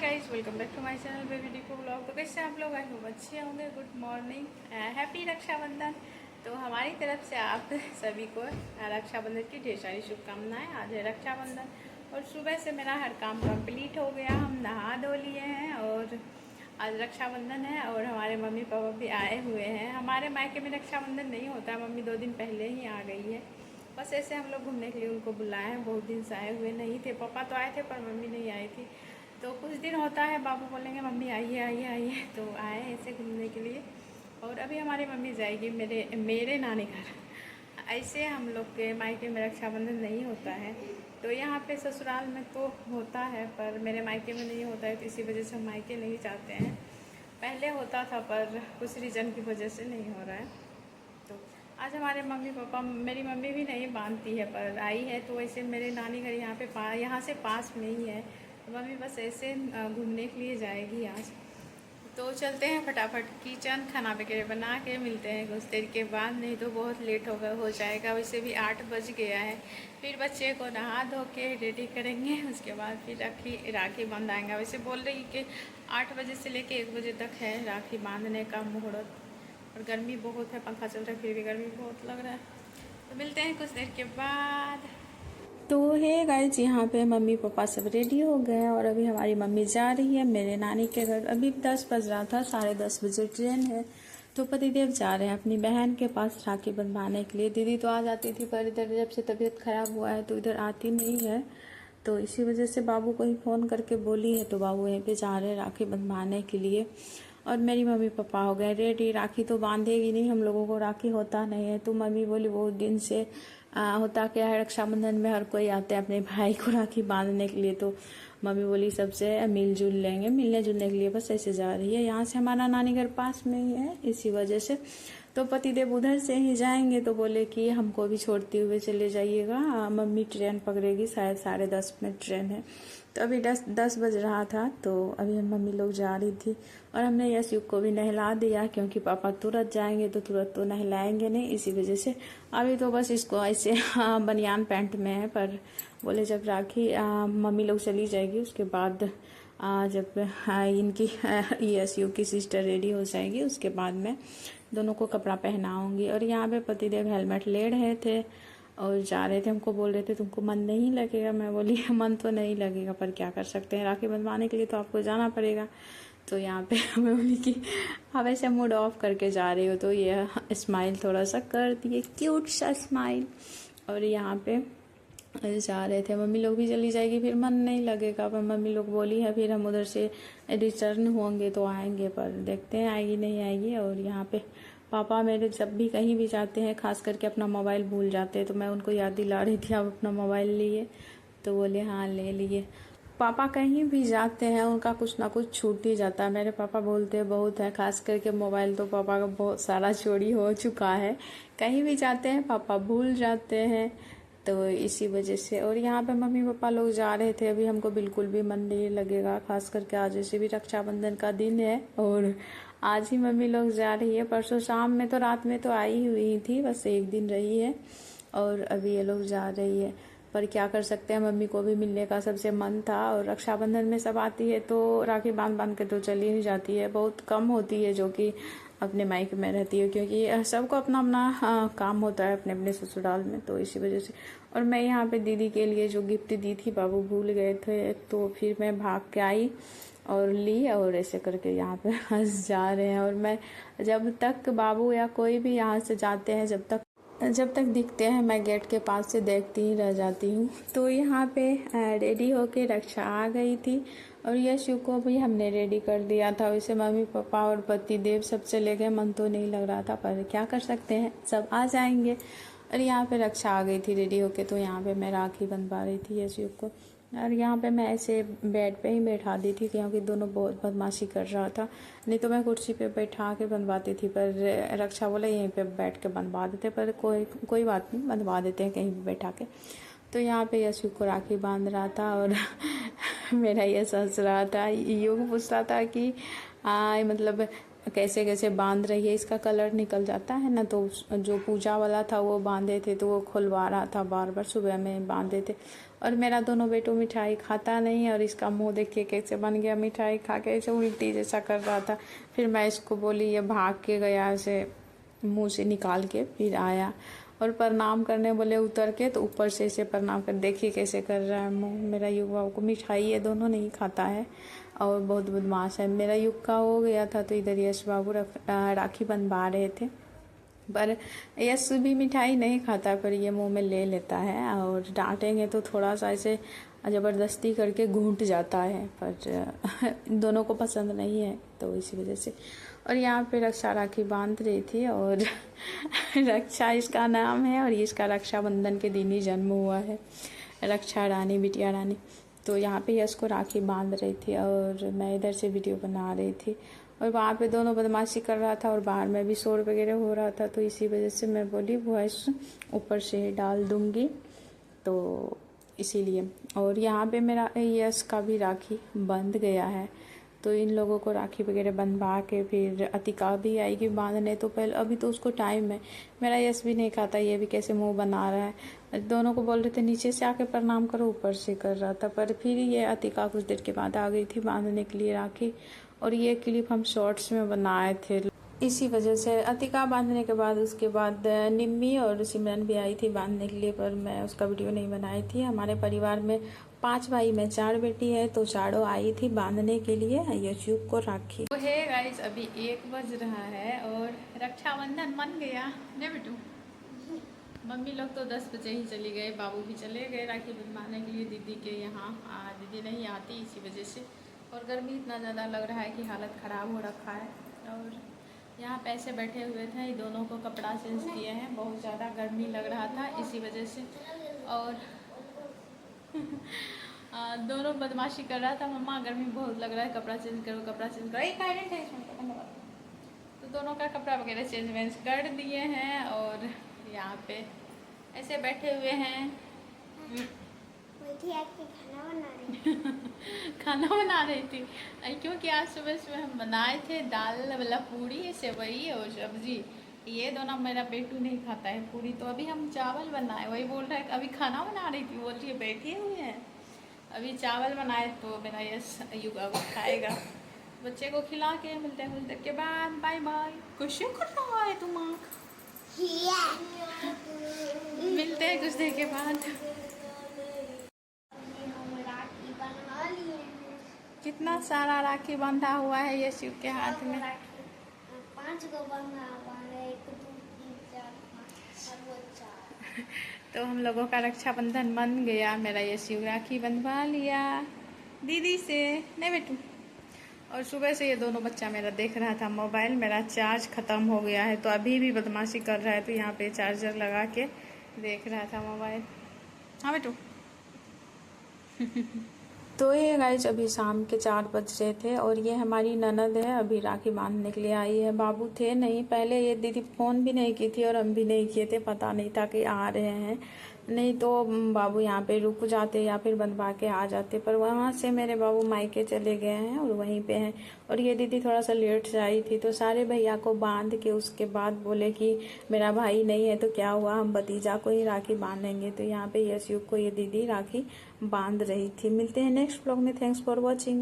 Guys, welcome back to my channel baby डिको blog. तो कैसे आप लोग? आई होप अच्छे होंगे। Good morning, happy Rakshabandhan. तो हमारी तरफ से आप सभी को रक्षाबंधन की ढेर सारी शुभकामनाएं। आज है रक्षाबंधन और सुबह से मेरा हर काम कंप्लीट हो गया। हम नहा धो लिए हैं और आज रक्षाबंधन है और हमारे मम्मी पापा भी आए हुए हैं। हमारे मायके में रक्षाबंधन नहीं होता, मम्मी 2 दिन पहले ही आ गई है। बस ऐसे हम लोग घूमने के लिए उनको बुलाए हैं। बहुत दिन से आए हुए नहीं थे। पापा तो आए थे पर मम्मी नहीं आई थी। तो कुछ दिन होता है बाबू बोलेंगे मम्मी आइए आइए आइए, तो आए ऐसे घूमने के लिए। और अभी हमारी मम्मी जाएगी मेरे नानी घर। ऐसे हम लोग के मायके में रक्षाबंधन नहीं होता है। तो यहाँ पे ससुराल में तो होता है पर मेरे मायके में नहीं होता है, तो इसी वजह से हम मायके नहीं जाते हैं। पहले होता था पर कुछ रीज़न की वजह से नहीं हो रहा है। तो आज हमारे मम्मी पापा, मेरी मम्मी भी नहीं बांधती है पर आई है। तो वैसे मेरे नानी घर यहाँ से पास में ही है। तो मम्मी बस ऐसे घूमने के लिए जाएगी आज। तो चलते हैं फटाफट किचन, खाना वगैरह बना के मिलते हैं कुछ देर के बाद, नहीं तो बहुत लेट हो जाएगा। वैसे भी 8 बज गया है। फिर बच्चे को नहा धो के रेडी करेंगे, उसके बाद फिर राखी बंधाएंगे। वैसे बोल रही कि 8 बजे से लेके 1 बजे तक है राखी बांधने का मुहूर्त। और गर्मी बहुत है, पंखा चल रहा है फिर भी गर्मी बहुत लग रहा है। तो मिलते हैं कुछ देर के बाद। तो है गाइज, यहाँ पे मम्मी पापा सब रेडी हो गए हैं और अभी हमारी मम्मी जा रही है मेरे नानी के घर। अभी 10 बज रहा था, 10:30 बजे ट्रेन है। तो पतिदेव जा रहे हैं अपनी बहन के पास राखी बंधवाने के लिए। दीदी तो आ जाती थी पर इधर जब से तबीयत खराब हुआ है तो इधर आती नहीं है। तो इसी वजह से बाबू को ही फ़ोन करके बोली है, तो बाबू यहीं पे जा रहे हैं राखी बंधवाने के लिए। और मेरी मम्मी पापा हो गए रेडी। राखी तो बांधेगी नहीं, हम लोगों को राखी होता नहीं है। तो मम्मी बोली वो दिन से होता क्या है, रक्षाबंधन में हर कोई आते हैं अपने भाई को राखी बांधने के लिए। तो मम्मी बोली सबसे मिलजुल लेंगे, मिलने जुलने के लिए बस ऐसे जा रही है। यहाँ से हमारा नानी घर पास में ही है, इसी वजह से। तो पतिदेव उधर से ही जाएंगे, तो बोले कि हमको भी छोड़ते हुए चले जाइएगा। मम्मी ट्रेन पकड़ेगी, शायद 10:30 में ट्रेन है। तो अभी 10 बज रहा था, तो अभी हम मम्मी लोग जा रही थी। और हमने यश युग को भी नहला दिया, क्योंकि पापा तुरंत जाएंगे तो तुरंत तो नहलाएंगे नहीं, इसी वजह से अभी तो बस इसको ऐसे बनियान पैंट में है। पर बोले जब राखी मम्मी लोग चली जाएगी उसके बाद जब इनकी यश युग की सिस्टर रेडी हो जाएगी उसके बाद मैं दोनों को कपड़ा पहनाऊंगी। और यहाँ पे पतिदेव हेलमेट ले रहे थे और जा रहे थे। हमको बोल रहे थे तुमको मन नहीं लगेगा। मैं बोली मन तो नहीं लगेगा पर क्या कर सकते हैं, राखी बंधवाने के लिए तो आपको जाना पड़ेगा। तो यहाँ पे मैं बोली कि आप ऐसे मूड ऑफ करके जा रही हो, तो ये स्माइल थोड़ा सा कर दिए, क्यूट सा स्माइल। और यहाँ पे जा रहे थे। मम्मी लोग भी चली जाएगी फिर मन नहीं लगेगा, पर मम्मी लोग बोली है फिर हम उधर से रिटर्न होंगे तो आएंगे, पर देखते हैं आएगी नहीं आएगी। और यहाँ पे पापा मेरे जब भी कहीं भी जाते हैं, खास करके अपना मोबाइल भूल जाते हैं, तो मैं उनको याद दिला रही थी आप अपना मोबाइल लिए, तो बोले हाँ ले लिए। पापा कहीं भी जाते हैं उनका कुछ ना कुछ छूट ही जाता है। मेरे पापा बोलते हैं बहुत है, खास करके मोबाइल तो पापा का बहुत सारा चोरी हो चुका है। कहीं भी जाते हैं पापा भूल जाते हैं, तो इसी वजह से। और यहाँ पे मम्मी पापा लोग जा रहे थे, अभी हमको बिल्कुल भी मन नहीं लगेगा, खास करके आज जैसे भी रक्षाबंधन का दिन है और आज ही मम्मी लोग जा रही है। परसों शाम में तो रात में तो आई हुई थी, बस 1 दिन रही है और अभी ये लोग जा रही है। पर क्या कर सकते हैं, मम्मी को भी मिलने का सबसे मन था। और रक्षाबंधन में सब आती है तो राखी बांध बांध के तो चली ही जाती है। बहुत कम होती है जो कि अपने मायके में रहती है, क्योंकि सबको अपना अपना काम होता है अपने अपने ससुराल में, तो इसी वजह से। और मैं यहाँ पे दीदी के लिए जो गिफ्ट दी थी, बाबू भूल गए थे, तो फिर मैं भाग के आई और ली और ऐसे करके यहाँ पे हंस जा रहे हैं। और मैं जब तक बाबू या कोई भी यहाँ से जाते हैं, जब तक दिखते हैं मैं गेट के पास से देखती ही रह जाती हूँ। तो यहाँ पे रेडी होके रक्षा आ गई थी और यशु को भी हमने रेडी कर दिया था। वैसे मम्मी पापा और पति देव सब चले गए, मन तो नहीं लग रहा था पर क्या कर सकते हैं, सब आ जाएंगे। और यहाँ पे रक्षा आ गई थी रेडी होके, तो यहाँ पे मैं राखी बंधवा रही थी यशु को। और यहाँ पे मैं ऐसे बेड पे ही बैठा दी थी, क्योंकि दोनों बहुत बदमाशी कर रहा था। नहीं तो मैं कुर्सी पे बैठा के बंधवाती थी, पर रक्षा बोला यहीं पे बैठ के बंधवा देते, पर कोई बात नहीं, बंधवा देते हैं कहीं भी बैठा के। तो यहाँ पे यशु को राखी बांध रहा था और मेरा ये हंस रहा था। युग पूछ रहा था कि मतलब कैसे कैसे बांध रही है। इसका कलर निकल जाता है ना, तो जो पूजा वाला था वो बांधे थे तो वो खुलवा रहा था, बार बार सुबह में बांधे थे। और मेरा दोनों बेटों मिठाई खाता नहीं है और इसका मुंह देखिए कैसे बन गया, मिठाई खा के ऐसे उल्टी जैसा कर रहा था। फिर मैं इसको बोली, ये भाग के गया ऐसे मुंह से निकाल के, फिर आया और प्रणाम करने बोले उतर के, तो ऊपर से ऐसे प्रणाम कर, देखिए कैसे कर रहा है मुँह। मेरा युवा को मिठाई ये दोनों नहीं खाता है और बहुत बदमाश है। मेरा युग का हो गया था तो इधर यश बाबू राखी बंधवा रहे थे, पर यश भी मिठाई नहीं खाता, पर ये मुंह में ले लेता है और डांटेंगे तो थोड़ा सा ऐसे ज़बरदस्ती करके घूंट जाता है, पर दोनों को पसंद नहीं है तो इसी वजह से। और यहाँ पे रक्षा राखी बांध रही थी और रक्षा इसका नाम है और इसका रक्षाबंधन के दिन ही जन्म हुआ है, रक्षा रानी, बिटिया रानी। तो यहाँ पे यश को राखी बांध रही थी और मैं इधर से वीडियो बना रही थी और वहाँ पे दोनों बदमाशी कर रहा था और बाहर में भी शोर वगैरह हो रहा था, तो इसी वजह से मैं बोली वॉइस ऊपर से डाल दूँगी, तो इसीलिए। और यहाँ पे मेरा यश का भी राखी बंध गया है, तो इन लोगों को राखी वगैरह बंधवा के फिर अतिका भी आएगी बांधने, तो पहले अभी तो उसको टाइम है। मेरा यश भी नहीं खाता, ये भी कैसे मुंह बना रहा है। दोनों को बोल रहे थे नीचे से आके प्रणाम करो, ऊपर से कर रहा था, पर फिर ये अतिका कुछ देर के बाद आ गई थी बांधने के लिए राखी। और ये क्लिप हम शॉर्ट्स में बनाए थे, इसी वजह से अतिका बांधने के बाद उसके बाद निम्मी और सिमरन भी आई थी बांधने के लिए, पर मैं उसका वीडियो नहीं बनाई थी। हमारे परिवार में 5 भाई में 4 बेटी है, तो चारों आई थी बांधने के लिए यशयुग को राखी। तो है गाइस, अभी 1 बज रहा है और रक्षाबंधन मन गया ने बेटू। मम्मी लोग तो 10 बजे ही चली गए, बाबू भी चले गए राखी बंधवाने के लिए दीदी के यहाँ। दीदी नहीं आती इसी वजह से, और गर्मी इतना ज़्यादा लग रहा है कि हालत ख़राब हो रखा है। और यहाँ पे ऐसे बैठे हुए थे, दोनों को कपड़ा चेंज किए हैं, बहुत ज़्यादा गर्मी लग रहा था इसी वजह से। और दोनों बदमाशी कर रहा था, मम्मा गर्मी बहुत लग रहा है, कपड़ा चेंज करो, कपड़ा चेंज करो, एक आइडेंट है इसमें। तो दोनों का कपड़ा वगैरह चेंज वेंज कर दिए हैं और यहाँ पे ऐसे बैठे हुए हैं। खाना बना रही थी क्योंकि आज सुबह सुबह हम बनाए थे दाल वाला पूड़ी, सेवई और सब्जी। ये दोनों, मेरा बेटू नहीं खाता है पूरी, तो अभी हम चावल बनाए। वही बोल रहा है अभी खाना बना रही थी, बोल रही है बैठी हुई है, अभी चावल बनाए तो मेरा यश युगा खाएगा। बच्चे को खिला के मिलते हैं कुछ देर के बाद, बाय बाय। कुछ कर रहा है तुम, मिलते हैं कुछ देर के बाद। कितना सारा राखी बंधा हुआ है यशु के हाथ में, 5 गो बंधा हुआ है, 1 2 3 4 5 और वो 4। तो हम लोगों का रक्षाबंधन बन गया, मेरा यशु राखी बंधवा लिया दीदी से, नहीं बेटू। और सुबह से ये दोनों बच्चा मेरा देख रहा था मोबाइल, मेरा चार्ज ख़त्म हो गया है तो अभी भी बदमाशी कर रहा है, तो यहाँ पे चार्जर लगा के देख रहा था मोबाइल। हाँ बेटू। तो ये गाइस अभी शाम के 4 बज रहे थे और ये हमारी ननद है, अभी राखी बांधने के लिए आई है। बाबू थे नहीं, पहले ये दीदी फ़ोन भी नहीं की थी और हम भी नहीं किए थे, पता नहीं था कि आ रहे हैं, नहीं तो बाबू यहाँ पे रुक जाते या फिर बंधवा के आ जाते, पर वहाँ से मेरे बाबू मायके चले गए हैं और वहीं पे हैं। और ये दीदी थोड़ा सा लेट से आई थी, तो सारे भैया को बांध के उसके बाद बोले कि मेरा भाई नहीं है तो क्या हुआ, हम भतीजा को ही राखी बांधेंगे। तो यहाँ पे यशयुग को ये दीदी राखी बांध रही थी। मिलते हैं नेक्स्ट ब्लॉग में, थैंक्स फॉर वॉचिंग।